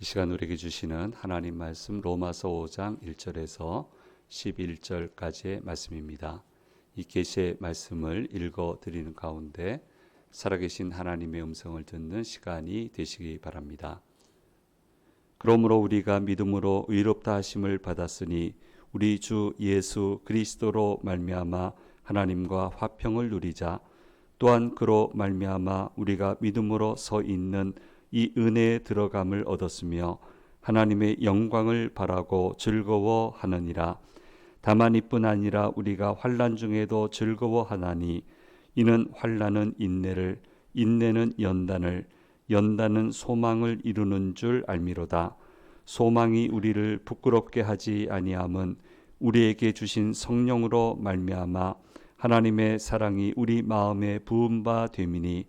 이 시간 우리에게 주시는 하나님 말씀 로마서 5장 1절에서 11절까지의 말씀입니다. 이 계시의 말씀을 읽어 드리는 가운데 살아계신 하나님의 음성을 듣는 시간이 되시기 바랍니다. 그러므로 우리가 믿음으로 의롭다 하심을 받았으니 우리 주 예수 그리스도로 말미암아 하나님과 화평을 누리자. 또한 그로 말미암아 우리가 믿음으로 서 있는 이 은혜에 들어감을 얻었으며 하나님의 영광을 바라고 즐거워하느니라. 다만 이뿐 아니라 우리가 환난 중에도 즐거워하나니 이는 환난은 인내를, 인내는 연단을, 연단은 소망을 이루는 줄 알미로다. 소망이 우리를 부끄럽게 하지 아니함은 우리에게 주신 성령으로 말미암아 하나님의 사랑이 우리 마음에 부은 바 됨이니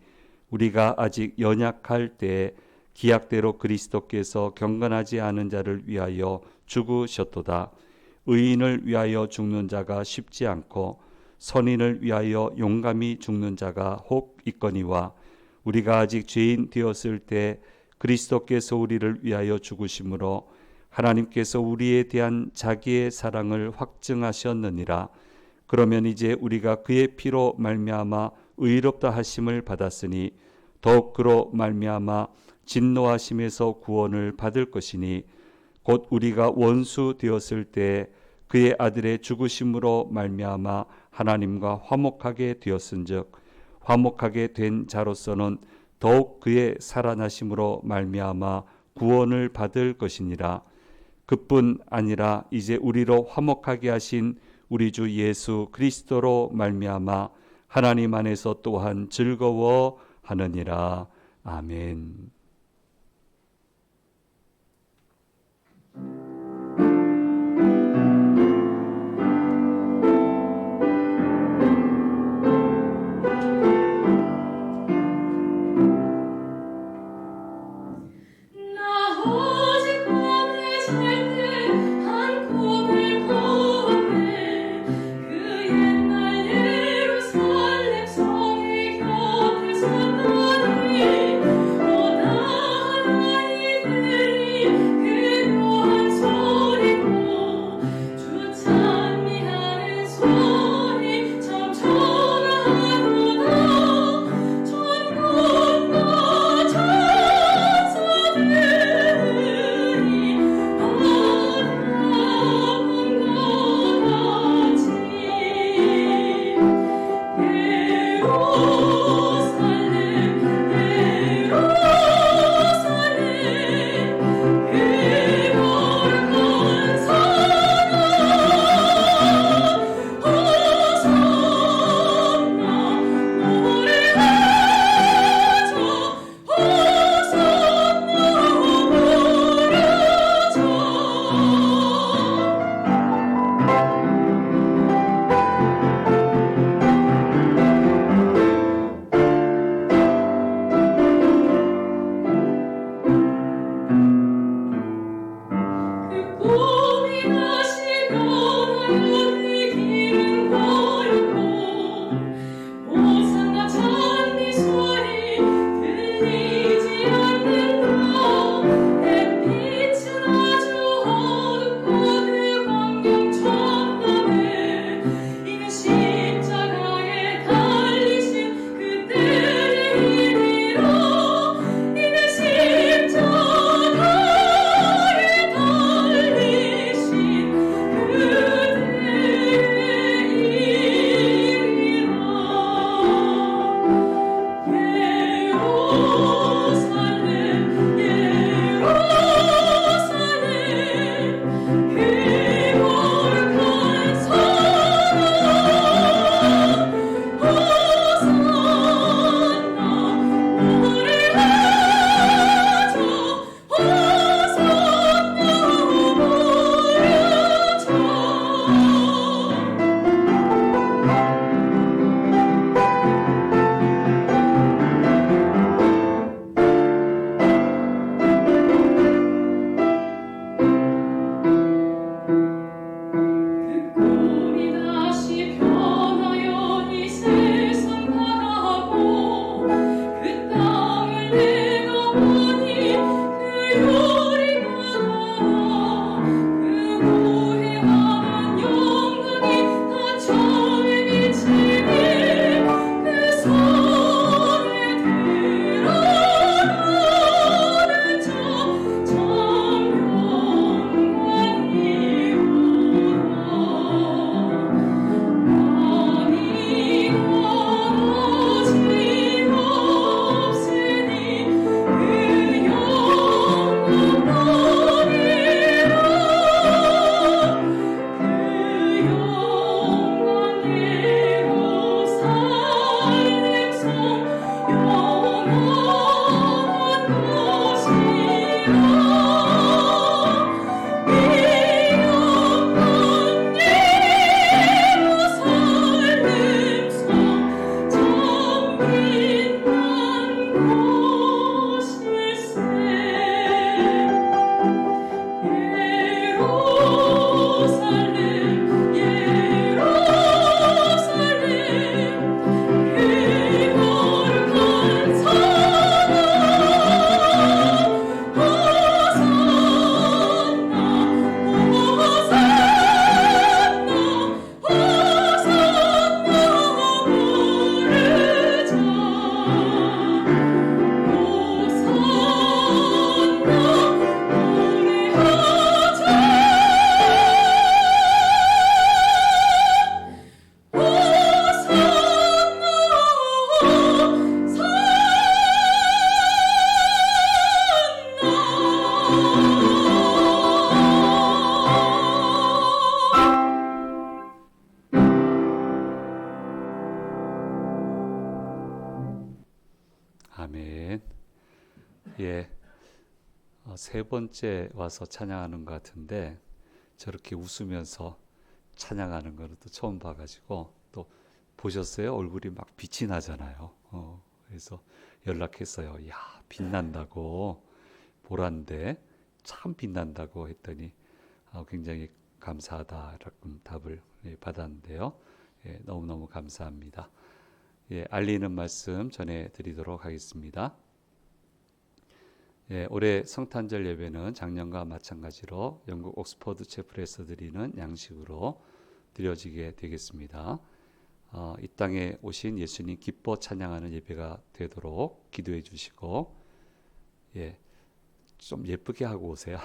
우리가 아직 연약할 때에 기약대로 그리스도께서 경건하지 않은 자를 위하여 죽으셨도다. 의인을 위하여 죽는 자가 쉽지 않고 선인을 위하여 용감히 죽는 자가 혹 있거니와 우리가 아직 죄인 되었을 때 그리스도께서 우리를 위하여 죽으심으로 하나님께서 우리에 대한 자기의 사랑을 확증하셨느니라. 그러면 이제 우리가 그의 피로 말미암아 의롭다 하심을 받았으니 더욱 그로 말미암아 진노하심에서 구원을 받을 것이니 곧 우리가 원수 되었을 때 그의 아들의 죽으심으로 말미암아 하나님과 화목하게 되었은즉 화목하게 된 자로서는 더욱 그의 살아나심으로 말미암아 구원을 받을 것이니라. 그뿐 아니라 이제 우리로 화목하게 하신 우리 주 예수 그리스도로 말미암아 하나님 안에서 또한 즐거워하느니라. 아멘. 나 아멘. 예, 세 번째 와서 찬양하는 것 같은데 저렇게 웃으면서 찬양하는 거는 또 처음 봐가지고 또 보셨어요? 얼굴이 막 빛이 나잖아요. 그래서 연락했어요. 야, 빛난다고 보란데 참 빛난다고 했더니 굉장히 감사하다라고 답을 받았는데요. 예, 너무너무 감사합니다. 예, 알리는 말씀 전해드리도록 하겠습니다. 예, 올해 성탄절 예배는 작년과 마찬가지로 영국 옥스퍼드 채플에서 드리는 양식으로 드려지게 되겠습니다. 이 땅에 오신 예수님 기뻐 찬양하는 예배가 되도록 기도해 주시고, 예, 좀 예쁘게 하고 오세요.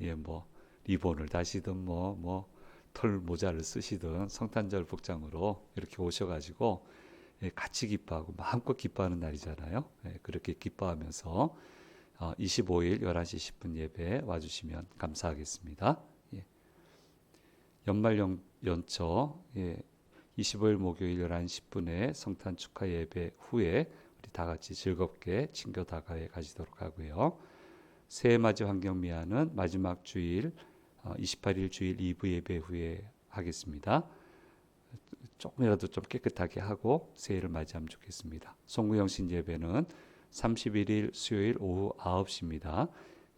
예, 뭐 리본을 다시든 털 모자를 쓰시든 성탄절 복장으로 이렇게 오셔가지고 같이 기뻐하고 마음껏 기뻐하는 날이잖아요. 그렇게 기뻐하면서 25일 11시 10분 예배 와주시면 감사하겠습니다. 예. 연말 연초 25일 목요일 11시 10분에 성탄 축하 예배 후에 우리 다 같이 즐겁게 친교 다가에 가지도록 하고요. 새해 맞이 환경미화는 마지막 주일 28일 주일 2부 예배 후에 하겠습니다. 조금이라도 좀 깨끗하게 하고 새해를 맞이하면 좋겠습니다. 송구영신 예배는 31일 수요일 오후 9시입니다.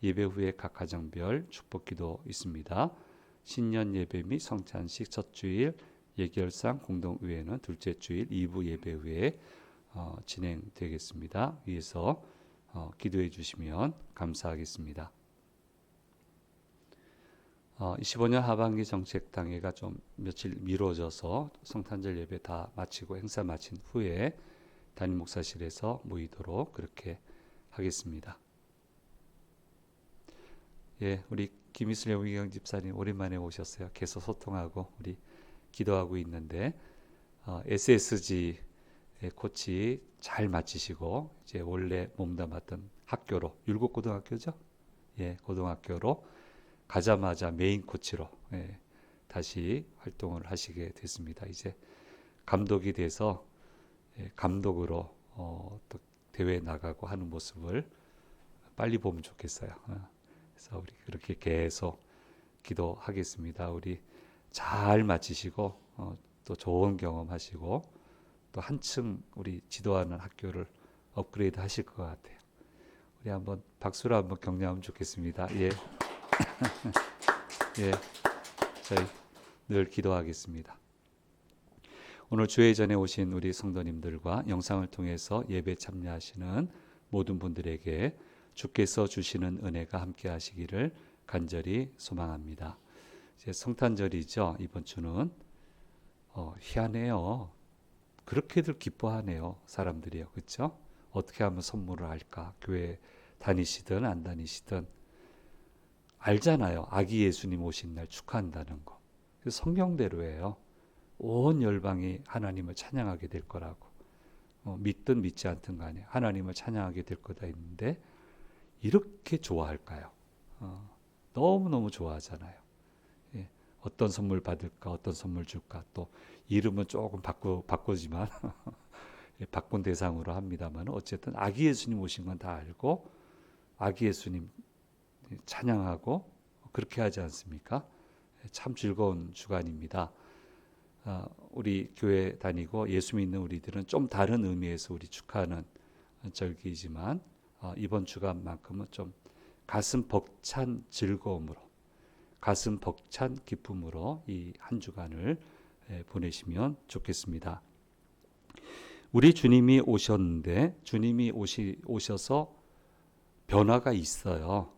예배 후에 각 가정별 축복기도 있습니다. 신년 예배 및 성찬식 첫 주일, 예결상 공동의회는 둘째 주일 2부 예배 후에 진행되겠습니다. 위에서 기도해 주시면 감사하겠습니다. 25년 하반기 정책당회가 좀 며칠 미뤄져서 성탄절 예배 다 마치고 행사 마친 후에 담임 목사실에서 모이도록 그렇게 하겠습니다. 예, 우리 김희슬 영희경 집사님 오랜만에 오셨어요. 계속 소통하고 우리 기도하고 있는데 SSG 코치 잘 마치시고 이제 원래 몸담았던 학교로 율곡고등학교죠? 예, 고등학교로 가자마자 메인 코치로 다시 활동을 하시게 됐습니다. 이제 감독이 돼서 감독으로 또 대회에 나가고 하는 모습을 빨리 보면 좋겠어요. 그래서 우리 그렇게 계속 기도하겠습니다. 우리 잘 마치시고 또 좋은 경험하시고 또 한층 우리 지도하는 학교를 업그레이드 하실 것 같아요. 우리 한번 박수로 한번 격려하면 좋겠습니다. 예. 예, 저희 늘 기도하겠습니다. 오늘 주회 전에 오신 우리 성도님들과 영상을 통해서 예배 참여하시는 모든 분들에게 주께서 주시는 은혜가 함께 하시기를 간절히 소망합니다. 이제 성탄절이죠. 이번 주는 희한해요. 그렇게들 기뻐하네요. 사람들이요. 그렇죠? 어떻게 하면 선물을 할까? 교회 다니시든 안 다니시든 알잖아요. 아기 예수님 오신 날 축하한다는 거. 성경대로예요. 온 열방이 하나님을 찬양하게 될 거라고. 믿든 믿지 않든 간에 하나님을 찬양하게 될 거다 했는데 이렇게 좋아할까요? 너무너무 좋아하잖아요. 예, 어떤 선물 받을까, 어떤 선물 줄까. 또 이름은 조금 바꾸지만 바꾼 대상으로 합니다만 어쨌든 아기 예수님 오신 건 다 알고 아기 예수님 찬양하고 그렇게 하지 않습니까? 참 즐거운 주간입니다. 우리 교회 다니고 예수 믿는 우리들은 좀 다른 의미에서 우리 축하하는 절기이지만 이번 주간만큼은 좀 가슴 벅찬 즐거움으로 가슴 벅찬 기쁨으로 이 한 주간을 보내시면 좋겠습니다. 우리 주님이 오셨는데 주님이 오셔서 변화가 있어요.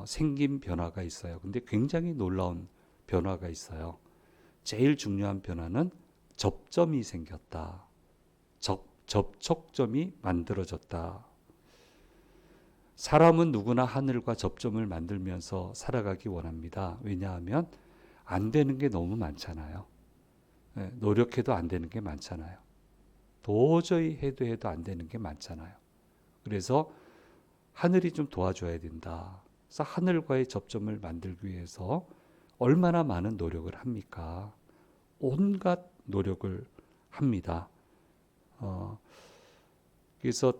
생긴 변화가 있어요. 근데 굉장히 놀라운 변화가 있어요. 제일 중요한 변화는 접점이 생겼다. 접촉점이 만들어졌다. 사람은 누구나 하늘과 접점을 만들면서 살아가기 원합니다. 왜냐하면 안 되는 게 너무 많잖아요. 노력해도 안 되는 게 많잖아요. 도저히 해도 안 되는 게 많잖아요. 그래서 하늘이 좀 도와줘야 된다. 그래서 하늘과의 접점을 만들기 위해서 얼마나 많은 노력을 합니까? 온갖 노력을 합니다. 그래서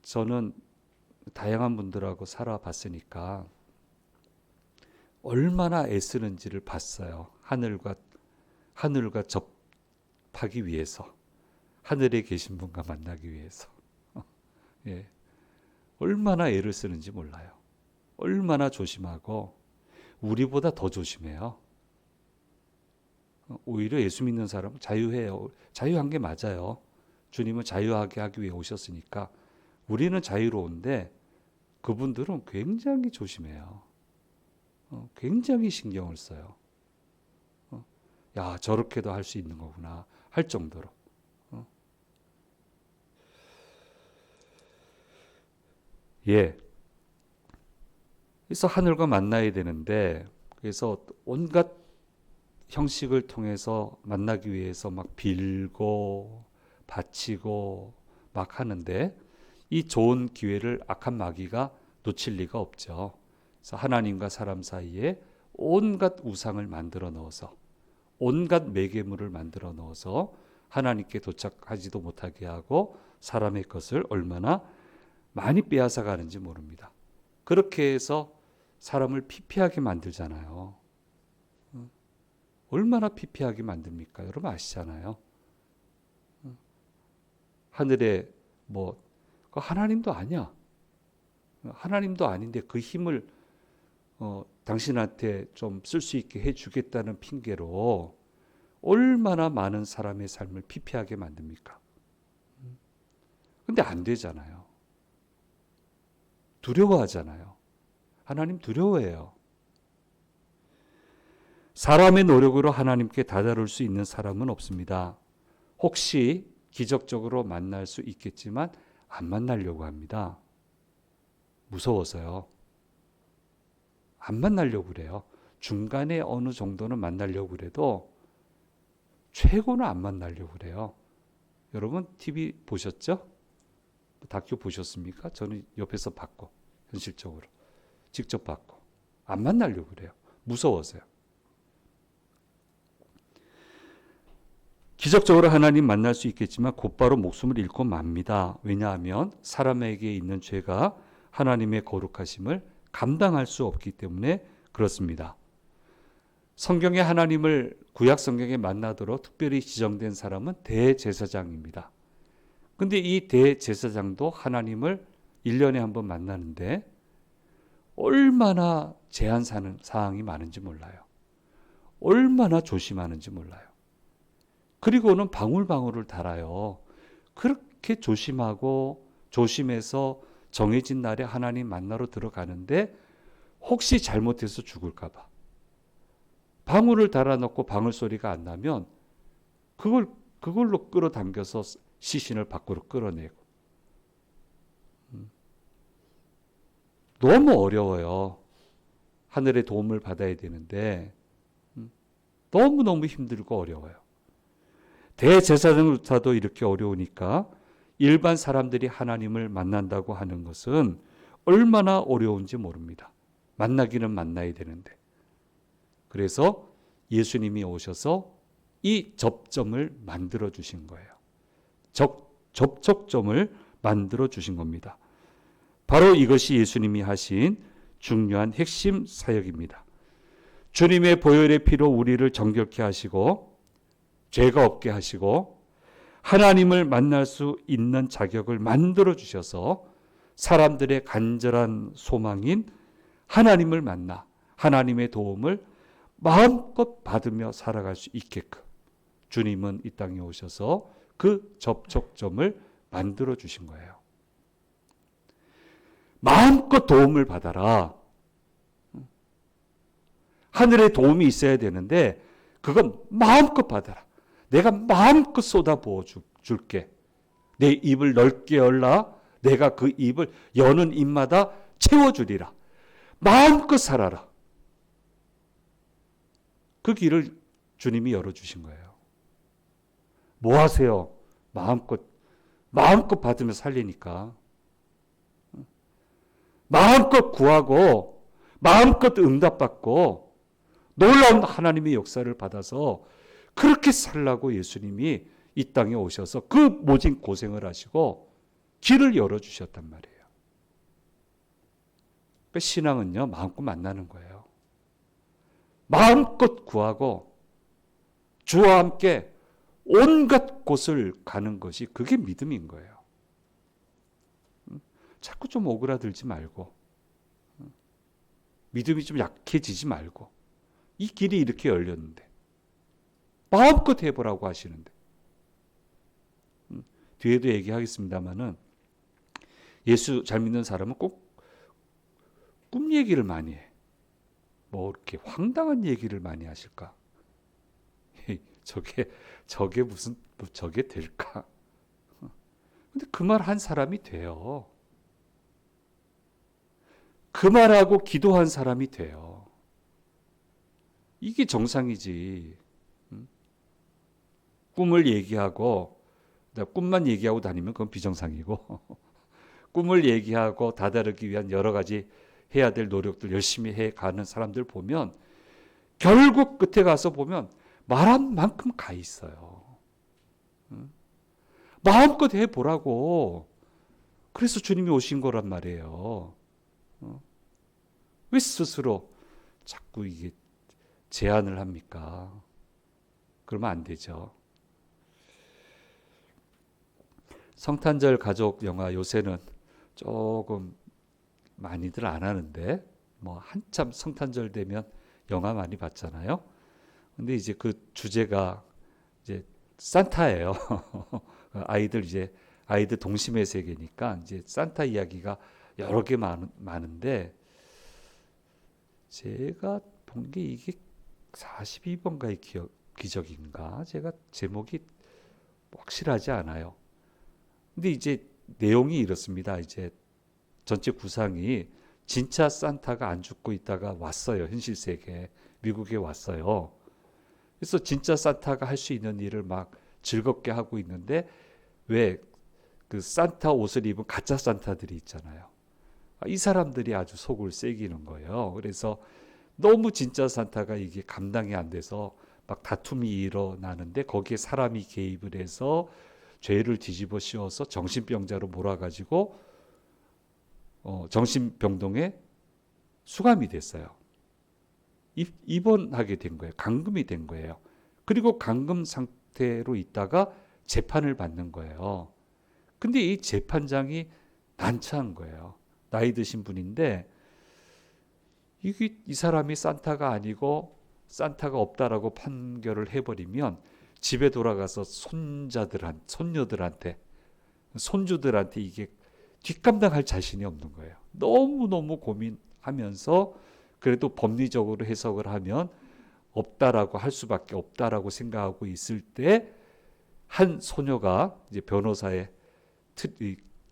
저는 다양한 분들하고 살아봤으니까 얼마나 애쓰는지를 봤어요. 하늘과 접하기 위해서, 하늘에 계신 분과 만나기 위해서. 예, 얼마나 애를 쓰는지 몰라요. 얼마나 조심하고 우리보다 더 조심해요. 오히려 예수 믿는 사람은 자유해요. 자유한 게 맞아요. 주님은 자유하게 하기 위해 오셨으니까 우리는 자유로운데 그분들은 굉장히 조심해요. 굉장히 신경을 써요. 야, 저렇게도 할 수 있는 거구나 할 정도로. 예. 그래서 하늘과 만나야 되는데, 그래서 온갖 형식을 통해서 만나기 위해서 막 빌고 바치고 막 하는데, 이 좋은 기회를 악한 마귀가 놓칠 리가 없죠. 그래서 하나님과 사람 사이에 온갖 우상을 만들어 넣어서, 온갖 매개물을 만들어 넣어서 하나님께 도착하지도 못하게 하고 사람의 것을 얼마나 많이 빼앗아 가는지 모릅니다. 그렇게 해서 사람을 피폐하게 만들잖아요. 얼마나 피폐하게 만듭니까? 여러분 아시잖아요. 하늘에 하나님도 아니야. 하나님도 아닌데 그 힘을 당신한테 좀 쓸 수 있게 해주겠다는 핑계로 얼마나 많은 사람의 삶을 피폐하게 만듭니까? 근데 안 되잖아요. 두려워하잖아요. 하나님 두려워해요. 사람의 노력으로 하나님께 다다를 수 있는 사람은 없습니다. 혹시 기적적으로 만날 수 있겠지만 안 만나려고 합니다. 무서워서요. 안 만나려고 그래요. 중간에 어느 정도는 만나려고 그래도 최고는 안 만나려고 그래요. 여러분 TV 보셨죠? 다큐 보셨습니까? 저는 옆에서 봤고, 현실적으로 직접 봤고, 안 만나려고 그래요. 무서워서요. 기적적으로 하나님 만날 수 있겠지만 곧바로 목숨을 잃고 맙니다. 왜냐하면 사람에게 있는 죄가 하나님의 거룩하심을 감당할 수 없기 때문에 그렇습니다. 성경에 하나님을 구약 성경에 만나도록 특별히 지정된 사람은 대제사장입니다. 근데 이 대제사장도 하나님을 1년에 한 번 만나는데 얼마나 제한 사항이 많은지 몰라요. 얼마나 조심하는지 몰라요. 그리고는 방울방울을 달아요. 그렇게 조심하고 조심해서 정해진 날에 하나님 만나러 들어가는데 혹시 잘못해서 죽을까 봐 방울을 달아놓고 방울 소리가 안 나면 그걸로 끌어당겨서 시신을 밖으로 끌어내고. 너무 어려워요. 하늘의 도움을 받아야 되는데 너무너무 힘들고 어려워요. 대제사장조차도 이렇게 어려우니까 일반 사람들이 하나님을 만난다고 하는 것은 얼마나 어려운지 모릅니다. 만나기는 만나야 되는데. 그래서 예수님이 오셔서 이 접점을 만들어 주신 거예요. 접촉점을 만들어 주신 겁니다. 바로 이것이 예수님이 하신 중요한 핵심 사역입니다. 주님의 보혈의 피로 우리를 정결케 하시고 죄가 없게 하시고 하나님을 만날 수 있는 자격을 만들어 주셔서 사람들의 간절한 소망인 하나님을 만나 하나님의 도움을 마음껏 받으며 살아갈 수 있게끔 주님은 이 땅에 오셔서 그 접촉점을 만들어 주신 거예요. 마음껏 도움을 받아라. 하늘의 도움이 있어야 되는데 그건 마음껏 받아라. 내가 마음껏 쏟아부어 줄게. 내 입을 넓게 열라. 내가 그 입을 여는 입마다 채워주리라. 마음껏 살아라. 그 길을 주님이 열어주신 거예요. 뭐 하세요? 마음껏 받으며 살리니까. 마음껏 구하고 마음껏 응답받고 놀라운 하나님의 역사를 받아서 그렇게 살라고 예수님이 이 땅에 오셔서 그 모진 고생을 하시고 길을 열어주셨단 말이에요. 그러니까 신앙은요, 마음껏 만나는 거예요. 마음껏 구하고 주와 함께 온갖 곳을 가는 것이 그게 믿음인 거예요. 자꾸 좀 오그라들지 말고 믿음이 좀 약해지지 말고 이 길이 이렇게 열렸는데 마음껏 해보라고 하시는데 뒤에도 얘기하겠습니다마는 예수 잘 믿는 사람은 꼭 꿈 얘기를 많이 해. 뭐 이렇게 황당한 얘기를 많이 하실까? 저게 무슨 저게 될까? 근데 그 말 한 사람이 돼요. 그 말하고 기도한 사람이 돼요. 이게 정상이지. 꿈을 얘기하고 꿈만 얘기하고 다니면 그건 비정상이고 꿈을 얘기하고 다다르기 위한 여러 가지 해야 될 노력들 열심히 해가는 사람들 보면 결국 끝에 가서 보면 말한 만큼 가 있어요. 마음껏 해보라고. 그래서 주님이 오신 거란 말이에요. 왜 스스로 자꾸 이게 제한을 합니까? 그러면 안 되죠. 성탄절 가족 영화 요새는 조금 많이들 안 하는데 뭐 한참 성탄절 되면 영화 많이 봤잖아요. 근데 이제 그 주제가 이제 산타예요. 아이들 동심의 세계니까 이제 산타 이야기가 여러 개 많은데 제가 본 게 이게 42번가의 기적인가? 제가 제목이 확실하지 않아요. 근데 이제 내용이 이렇습니다. 이제 전체 구상이 진짜 산타가 안 죽고 있다가 왔어요. 현실 세계에. 미국에 왔어요. 그래서 진짜 산타가 할 수 있는 일을 막 즐겁게 하고 있는데 왜 그 산타 옷을 입은 가짜 산타들이 있잖아요. 이 사람들이 아주 속을 새기는 거예요. 그래서 너무 진짜 산타가 이게 감당이 안 돼서 막 다툼이 일어나는데 거기에 사람이 개입을 해서 죄를 뒤집어 씌워서 정신병자로 몰아가지고 정신병동에 수감이 됐어요. 입원하게 된 거예요. 감금이 된 거예요. 그리고 감금 상태로 있다가 재판을 받는 거예요. 근데 이 재판장이 난처한 거예요. 나이 드신 분인데 이 사람이 산타가 아니고 산타가 없다라고 판결을 해버리면 집에 돌아가서 손녀들한테 손주들한테 이게 뒷감당할 자신이 없는 거예요. 너무너무 고민하면서 그래도 법리적으로 해석을 하면 없다라고 할 수밖에 없다라고 생각하고 있을 때 한 소녀가 이제 변호사의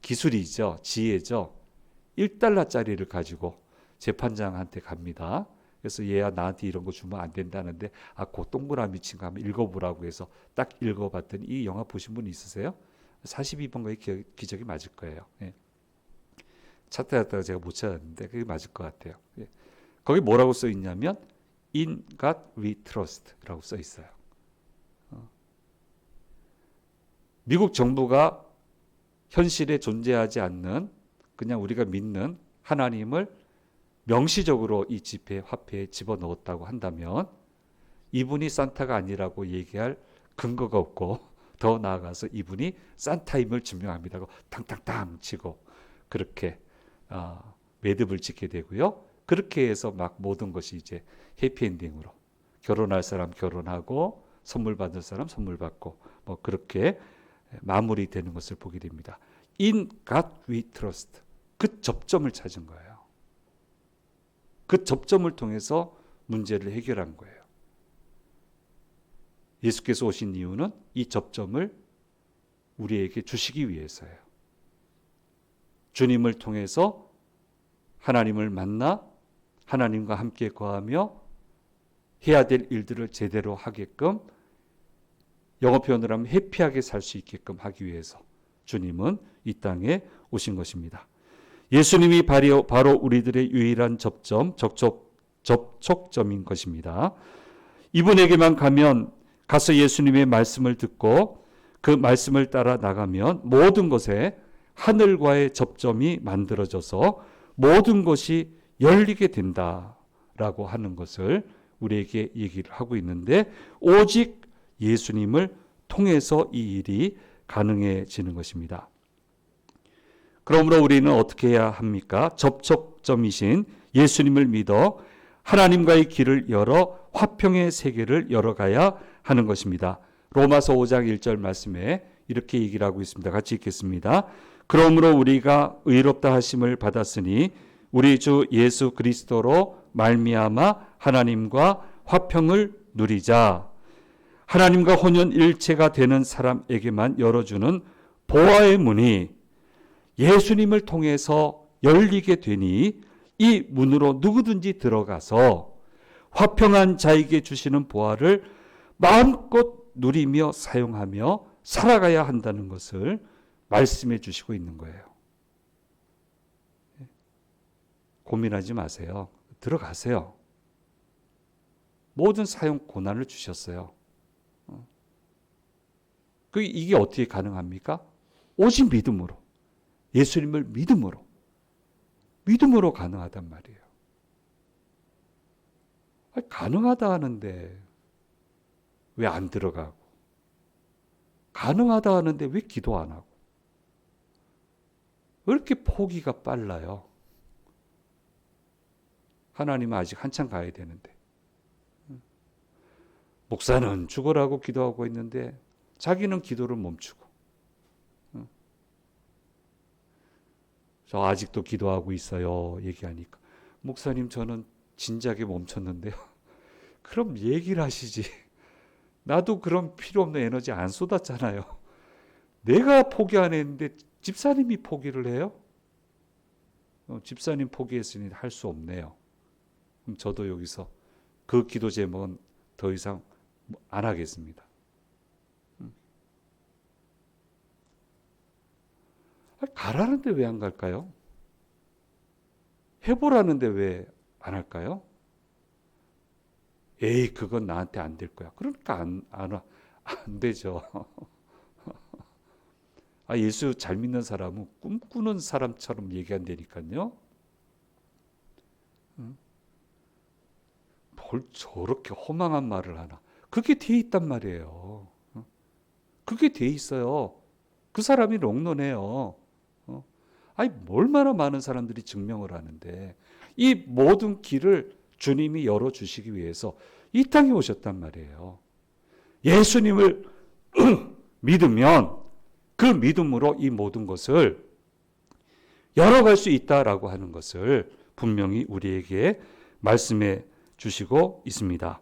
기술이죠. 지혜죠. 1달러짜리를 가지고 재판장한테 갑니다. 그래서 얘야 나한테 이런 거 주면 안 된다는데 그 동그라미 친 거 한번 읽어보라고 해서 딱 읽어봤더니 이 영화 보신 분 있으세요? 42번가의 기적이 맞을 거예요. 예. 찾다가 제가 못 찾았는데 그게 맞을 것 같아요. 예. 거기 뭐라고 써 있냐면 In God we trust라고 써 있어요. 미국 정부가 현실에 존재하지 않는 그냥 우리가 믿는 하나님을 명시적으로 이 지폐 화폐에 집어넣었다고 한다면 이분이 산타가 아니라고 얘기할 근거가 없고 더 나아가서 이분이 산타임을 증명합니다. 탕탕탕 치고 그렇게 매듭을 짓게 되고요. 그렇게 해서 막 모든 것이 이제 해피엔딩으로 결혼할 사람 결혼하고 선물 받을 사람 선물 받고 뭐 그렇게 마무리되는 것을 보게 됩니다. In God we trust. 그 접점을 찾은 거예요. 그 접점을 통해서 문제를 해결한 거예요. 예수께서 오신 이유는 이 접점을 우리에게 주시기 위해서예요. 주님을 통해서 하나님을 만나 하나님과 함께 거하며 해야 될 일들을 제대로 하게끔 영어 표현으로 하면 해피하게 살 수 있게끔 하기 위해서 주님은 이 땅에 오신 것입니다. 예수님이 바로 우리들의 유일한 접촉점인 것입니다. 이분에게만 가서 예수님의 말씀을 듣고 그 말씀을 따라 나가면 모든 것에 하늘과의 접점이 만들어져서 모든 것이 열리게 된다라고 하는 것을 우리에게 얘기를 하고 있는데, 오직 예수님을 통해서 이 일이 가능해지는 것입니다. 그러므로 우리는 어떻게 해야 합니까? 접촉점이신 예수님을 믿어 하나님과의 길을 열어 화평의 세계를 열어가야 하는 것입니다. 로마서 5장 1절 말씀에 이렇게 얘기를 하고 있습니다. 같이 읽겠습니다. 그러므로 우리가 의롭다 하심을 받았으니 우리 주 예수 그리스도로 말미암아 하나님과 화평을 누리자. 하나님과 혼연일체가 되는 사람에게만 열어주는 보화의 문이 예수님을 통해서 열리게 되니 이 문으로 누구든지 들어가서 화평한 자에게 주시는 보화를 마음껏 누리며 사용하며 살아가야 한다는 것을 말씀해 주시고 있는 거예요. 고민하지 마세요. 들어가세요. 모든 사용 고난을 주셨어요. 이게 어떻게 가능합니까? 오직 믿음으로. 예수님을 믿음으로 가능하단 말이에요. 가능하다 하는데 왜 안 들어가고, 가능하다 하는데 왜 기도 안 하고, 왜 이렇게 포기가 빨라요? 하나님은 아직 한참 가야 되는데. 목사는 죽으라고 기도하고 있는데 자기는 기도를 멈추고, 저 아직도 기도하고 있어요 얘기하니까, 목사님 저는 진작에 멈췄는데요. 그럼 얘기를 하시지. 나도 그런 필요 없는 에너지 안 쏟았잖아요. 내가 포기 안 했는데 집사님이 포기를 해요? 집사님 포기했으니 할 수 없네요. 그럼 저도 여기서 그 기도 제목은 더 이상 안 하겠습니다. 가라는데 왜 안 갈까요? 해보라는데 왜 안 할까요? 에이, 그건 나한테 안 될 거야. 그러니까 안 되죠. 예수 잘 믿는 사람은 꿈꾸는 사람처럼 얘기한다니까요. 뭘 저렇게 허망한 말을 하나. 그게 돼 있단 말이에요. 그게 돼 있어요. 그 사람이 롱런해요. 얼마나 많은 사람들이 증명을 하는데, 이 모든 길을 주님이 열어주시기 위해서 이 땅에 오셨단 말이에요. 예수님을 믿으면 그 믿음으로 이 모든 것을 열어갈 수 있다라고 하는 것을 분명히 우리에게 말씀해 주시고 있습니다.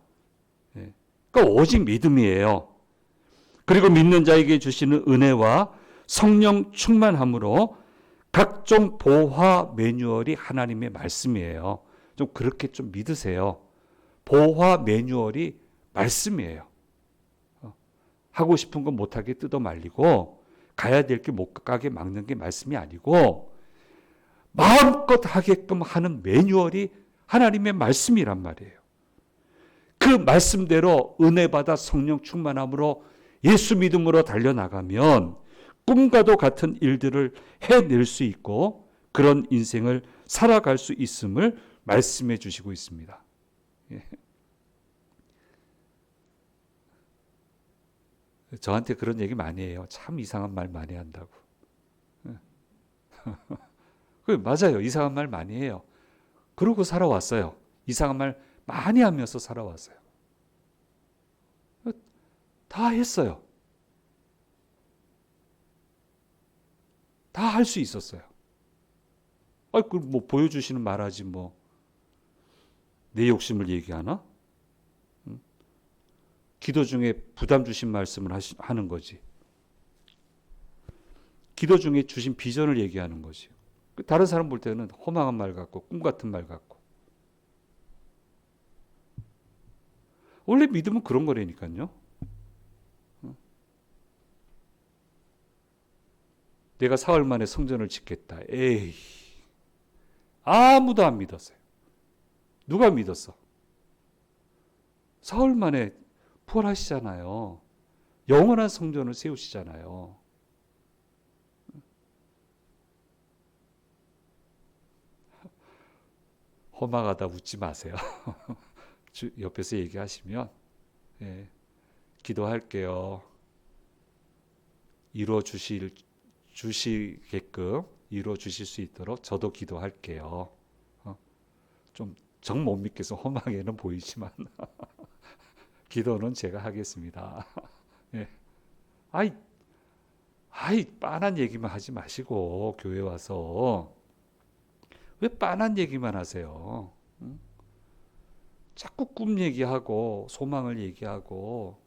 그러니까 오직 믿음이에요. 그리고 믿는 자에게 주시는 은혜와 성령 충만함으로 각종 보화 매뉴얼이 하나님의 말씀이에요. 좀 그렇게 좀 믿으세요. 보화 매뉴얼이 말씀이에요. 하고 싶은 건 못하게 뜯어 말리고, 가야 될 게 못 가게 막는 게 말씀이 아니고, 마음껏 하게끔 하는 매뉴얼이 하나님의 말씀이란 말이에요. 그 말씀대로 은혜 받아 성령 충만함으로 예수 믿음으로 달려나가면 꿈과도 같은 일들을 해낼 수 있고, 그런 인생을 살아갈 수 있음을 말씀해 주시고 있습니다. 저한테 그런 얘기 많이 해요. 참 이상한 말 많이 한다고. 맞아요. 이상한 말 많이 해요. 그러고 살아왔어요. 이상한 말 많이 하면서 살아왔어요. 다 했어요. 다 할 수 있었어요. 뭐 보여주시는 말하지 뭐. 내 욕심을 얘기하나? 기도 중에 부담 주신 말씀을 하는 거지. 기도 중에 주신 비전을 얘기하는 거지. 다른 사람 볼 때는 허망한 말 같고 꿈 같은 말 같고. 원래 믿음은 그런 거라니까요. 내가 사흘 만에 성전을 짓겠다. 에이, 아무도 안 믿었어요. 누가 믿었어? 사흘 만에 부활하시잖아요. 영원한 성전을 세우시잖아요. 허망하다 웃지 마세요. 옆에서 얘기하시면 예, 기도할게요. 주시게끔 이루어 주실 수 있도록 저도 기도할게요. 좀 정 못 믿겠어. 허망에는 보이지만 기도는 제가 하겠습니다. 예. 아이 빤한 얘기만 하지 마시고 교회 와서 왜 빤한 얘기만 하세요? 응? 자꾸 꿈 얘기하고 소망을 얘기하고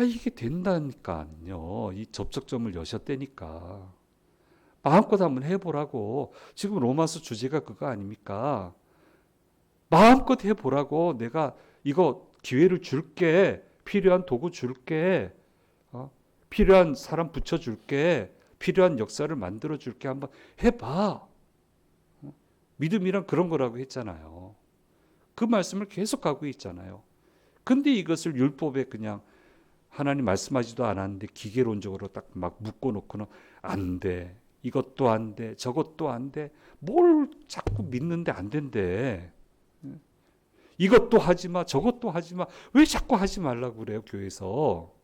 이게 된다니까요. 이 접촉점을 여셨다니까. 마음껏 한번 해보라고. 지금 로마서 주제가 그거 아닙니까? 마음껏 해보라고. 내가 이거 기회를 줄게. 필요한 도구 줄게. 필요한 사람 붙여줄게. 필요한 역사를 만들어줄게. 한번 해봐. 믿음이란 그런 거라고 했잖아요. 그 말씀을 계속하고 있잖아요. 근데 이것을 율법에 그냥 하나님 말씀하지도 않았는데 기계론적으로 딱 막 묶어놓고는 안 돼. 이것도 안 돼. 저것도 안 돼. 뭘 자꾸 믿는데 안 된대. 이것도 하지 마. 저것도 하지 마. 왜 자꾸 하지 말라고 그래요, 교회에서.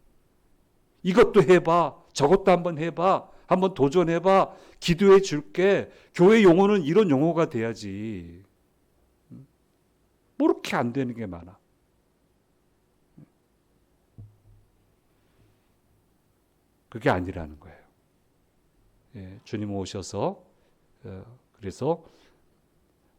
이것도 해봐. 저것도 한번 해봐. 한번 도전해봐. 기도해 줄게. 교회 용어는 이런 용어가 돼야지. 뭐 이렇게 안 되는 게 많아. 그게 아니라는 거예요. 예, 주님 오셔서 그래서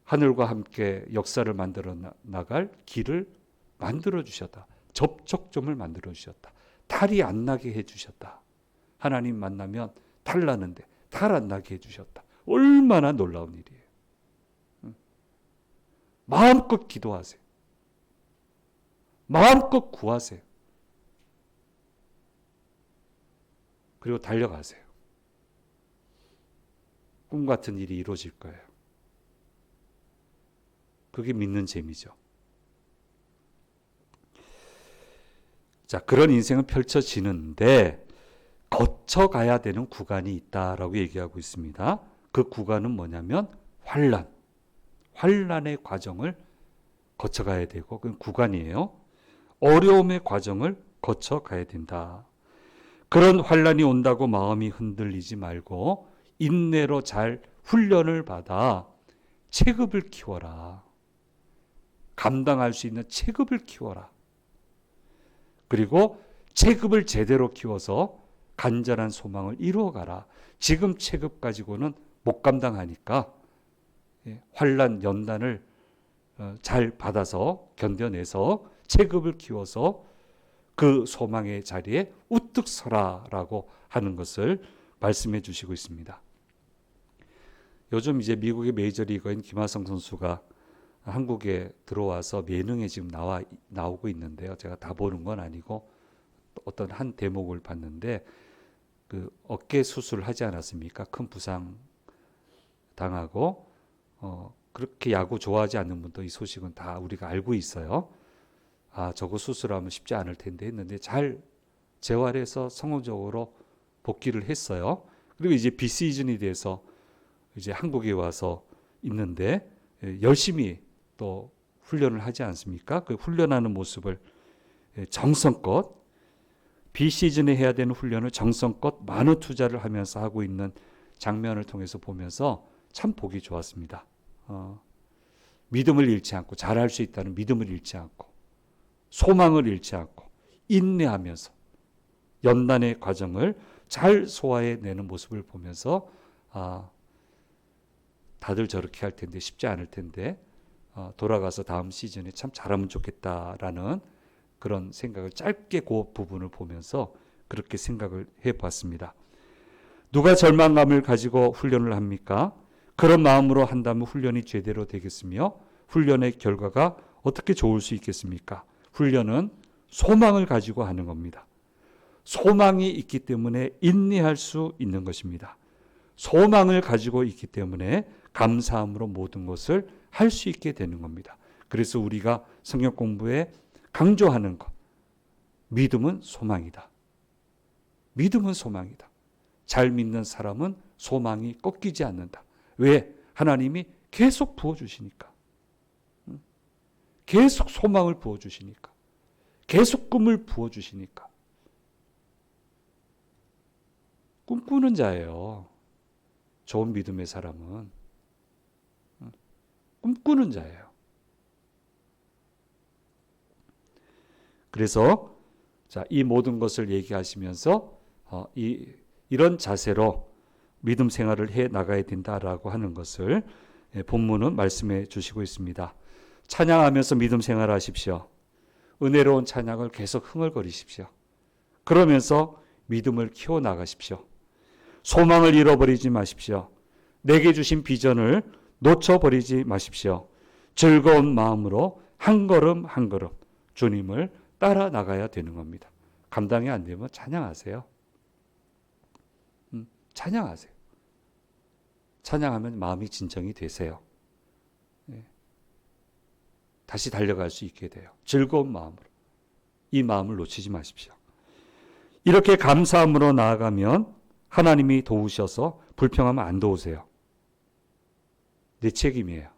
하늘과 함께 역사를 만들어 나갈 길을 만들어 주셨다. 접촉점을 만들어 주셨다. 탈이 안 나게 해 주셨다. 하나님 만나면 탈 나는데 탈 안 나게 해 주셨다. 얼마나 놀라운 일이에요. 마음껏 기도하세요. 마음껏 구하세요. 그리고 달려가세요. 꿈 같은 일이 이루어질 거예요. 그게 믿는 재미죠. 자, 그런 인생은 펼쳐지는데 거쳐가야 되는 구간이 있다라고 얘기하고 있습니다. 그 구간은 뭐냐면 환난의 과정을 거쳐가야 되고 그 구간이에요. 어려움의 과정을 거쳐가야 된다. 그런 환난이 온다고 마음이 흔들리지 말고 인내로 잘 훈련을 받아 체급을 키워라. 감당할 수 있는 체급을 키워라. 그리고 체급을 제대로 키워서 간절한 소망을 이루어가라. 지금 체급 가지고는 못 감당하니까 환난 연단을 잘 받아서 견뎌내서 체급을 키워서 그 소망의 자리에 우뚝 서라라고 하는 것을 말씀해 주시고 있습니다. 요즘 이제 미국의 메이저리거인 김하성 선수가 한국에 들어와서 예능에 지금 나오고 있는데요. 제가 다 보는 건 아니고 어떤 한 대목을 봤는데 그 어깨 수술하지 않았습니까? 큰 부상 당하고 그렇게 야구 좋아하지 않는 분도 이 소식은 다 우리가 알고 있어요. 저거 수술하면 쉽지 않을 텐데 했는데 잘 재활해서 성공적으로 복귀를 했어요. 그리고 이제 비시즌이 돼서 이제 한국에 와서 있는데 열심히 또 훈련을 하지 않습니까? 그 훈련하는 모습을 정성껏 비시즌에 해야 되는 훈련을 정성껏 많은 투자를 하면서 하고 있는 장면을 통해서 보면서 참 보기 좋았습니다. 믿음을 잃지 않고 잘할 수 있다는 믿음을 잃지 않고 소망을 잃지 않고 인내하면서 연단의 과정을 잘 소화해내는 모습을 보면서 다들 저렇게 할 텐데 쉽지 않을 텐데 돌아가서 다음 시즌에 참 잘하면 좋겠다라는 그런 생각을 짧게 그 부분을 보면서 그렇게 생각을 해봤습니다. 누가 절망감을 가지고 훈련을 합니까? 그런 마음으로 한다면 훈련이 제대로 되겠으며 훈련의 결과가 어떻게 좋을 수 있겠습니까? 훈련은 소망을 가지고 하는 겁니다. 소망이 있기 때문에 인내할 수 있는 것입니다. 소망을 가지고 있기 때문에 감사함으로 모든 것을 할 수 있게 되는 겁니다. 그래서 우리가 성경 공부에 강조하는 것, 믿음은 소망이다. 믿음은 소망이다. 잘 믿는 사람은 소망이 꺾이지 않는다. 왜? 하나님이 계속 부어주시니까. 계속 소망을 부어주시니까. 계속 꿈을 부어주시니까. 꿈꾸는 자예요. 좋은 믿음의 사람은. 꿈꾸는 자예요. 그래서 이 모든 것을 얘기하시면서 이런 자세로 믿음 생활을 해 나가야 된다라고 하는 것을 본문은 말씀해 주시고 있습니다. 찬양하면서 믿음 생활하십시오. 은혜로운 찬양을 계속 흥얼거리십시오. 그러면서 믿음을 키워나가십시오. 소망을 잃어버리지 마십시오. 내게 주신 비전을 놓쳐버리지 마십시오. 즐거운 마음으로 한 걸음 한 걸음 주님을 따라 나가야 되는 겁니다. 감당이 안 되면 찬양하세요. 찬양하세요. 찬양하면 마음이 진정이 되세요. 다시 달려갈 수 있게 돼요. 즐거운 마음으로. 이 마음을 놓치지 마십시오. 이렇게 감사함으로 나아가면 하나님이 도우셔서 불평하면 안 도우세요. 내 책임이에요.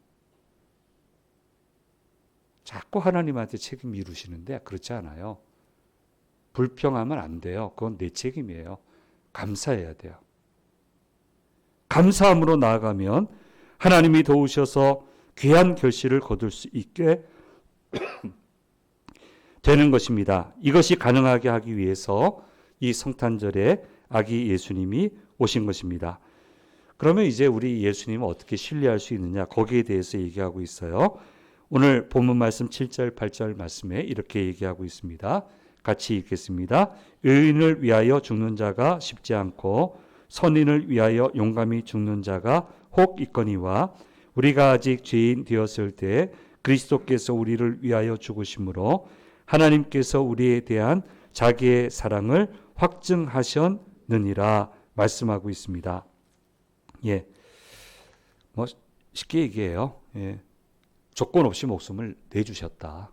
자꾸 하나님한테 책임 미루시는데 그렇지 않아요. 불평하면 안 돼요. 그건 내 책임이에요. 감사해야 돼요. 감사함으로 나아가면 하나님이 도우셔서 귀한 결실을 거둘 수 있게 되는 것입니다. 이것이 가능하게 하기 위해서 이 성탄절에 아기 예수님이 오신 것입니다. 그러면 이제 우리 예수님을 어떻게 신뢰할 수 있느냐, 거기에 대해서 얘기하고 있어요. 오늘 본문 말씀 7절 8절 말씀에 이렇게 얘기하고 있습니다. 같이 읽겠습니다. 의인을 위하여 죽는 자가 쉽지 않고 선인을 위하여 용감히 죽는 자가 혹 있거니와 우리가 아직 죄인 되었을 때 그리스도께서 우리를 위하여 죽으심으로 하나님께서 우리에 대한 자기의 사랑을 확증하셨느니라 말씀하고 있습니다. 쉽게 얘기해요. 조건 없이 목숨을 내주셨다.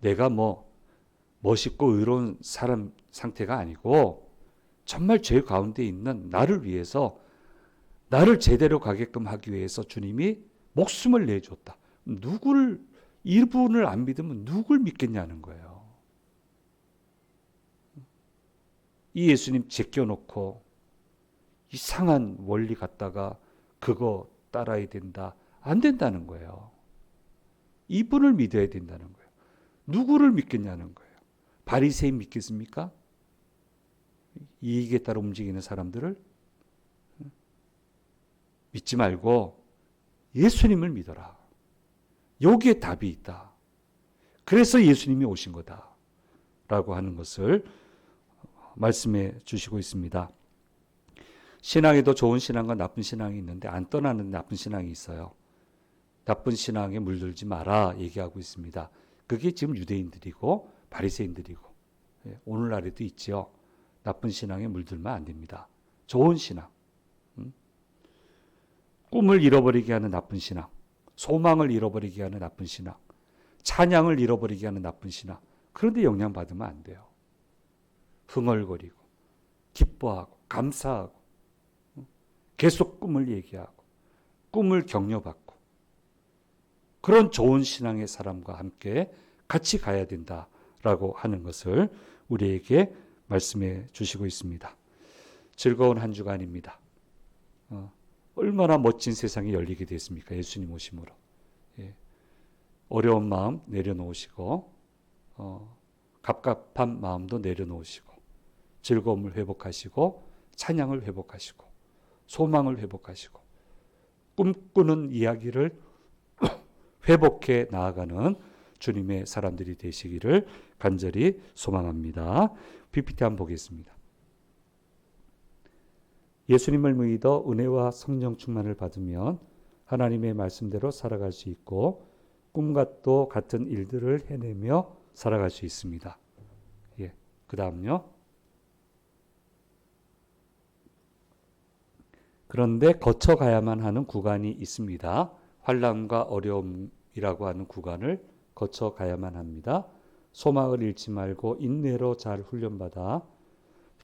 내가 멋있고 의로운 사람 상태가 아니고 정말 죄 가운데 있는 나를 위해서, 나를 제대로 가게끔 하기 위해서 주님이 목숨을 내줬다. 이분을 안 믿으면 누굴 믿겠냐는 거예요. 이 예수님 제껴놓고 이상한 원리 갖다가 그거 따라야 된다. 안 된다는 거예요. 이분을 믿어야 된다는 거예요. 누구를 믿겠냐는 거예요. 바리새인 믿겠습니까? 이익에 따라 움직이는 사람들을 믿지 말고 예수님을 믿어라. 여기에 답이 있다. 그래서 예수님이 오신 거다. 라고 하는 것을 말씀해 주시고 있습니다. 신앙에도 좋은 신앙과 나쁜 신앙이 있는데 안 떠나는 나쁜 신앙이 있어요. 나쁜 신앙에 물들지 마라 얘기하고 있습니다. 그게 지금 유대인들이고 바리새인들이고 오늘날에도 있지요. 나쁜 신앙에 물들면 안 됩니다. 좋은 신앙, 꿈을 잃어버리게 하는 나쁜 신앙, 소망을 잃어버리게 하는 나쁜 신앙, 찬양을 잃어버리게 하는 나쁜 신앙, 그런데 영향받으면 안 돼요. 흥얼거리고 기뻐하고 감사하고 계속 꿈을 얘기하고 꿈을 격려받고 그런 좋은 신앙의 사람과 함께 같이 가야 된다라고 하는 것을 우리에게 말씀해 주시고 있습니다. 즐거운 한 주간입니다. 얼마나 멋진 세상이 열리게 됐습니까? 예수님 오심으로. 어려운 마음 내려놓으시고 갑갑한 마음도 내려놓으시고 즐거움을 회복하시고 찬양을 회복하시고 소망을 회복하시고 꿈꾸는 이야기를 회복해 나아가는 주님의 사람들이 되시기를 간절히 소망합니다. PPT 한번 보겠습니다. 예수님을 믿어 은혜와 성령 충만을 받으면 하나님의 말씀대로 살아갈 수 있고 꿈과 또 같은 일들을 해내며 살아갈 수 있습니다. 그 다음요. 그런데 거쳐가야만 하는 구간이 있습니다. 환난과 어려움이라고 하는 구간을 거쳐가야만 합니다. 소망을 잃지 말고 인내로 잘 훈련받아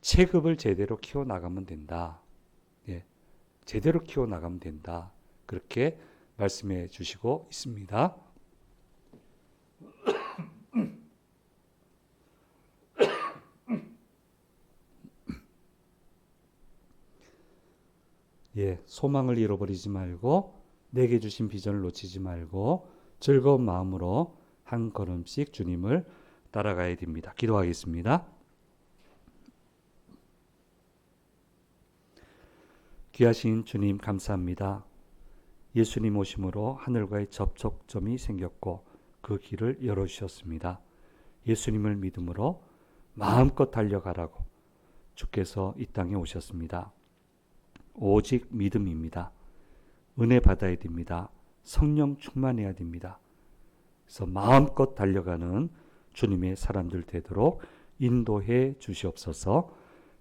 체급을 제대로 키워나가면 된다. 예, 제대로 키워나가면 된다. 그렇게 말씀해 주시고 있습니다. 예, 소망을 잃어버리지 말고 내게 주신 비전을 놓치지 말고 즐거운 마음으로 한 걸음씩 주님을 따라가야 됩니다. 기도하겠습니다. 귀하신 주님 감사합니다. 예수님 오심으로 하늘과의 접촉점이 생겼고 그 길을 열어주셨습니다. 예수님을 믿음으로 마음껏 달려가라고 주께서 이 땅에 오셨습니다. 오직 믿음입니다. 은혜 받아야 됩니다. 성령 충만해야 됩니다. 그래서 마음껏 달려가는 주님의 사람들 되도록 인도해 주시옵소서.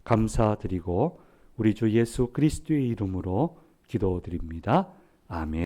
감사드리고 우리 주 예수 그리스도의 이름으로 기도드립니다. 아멘.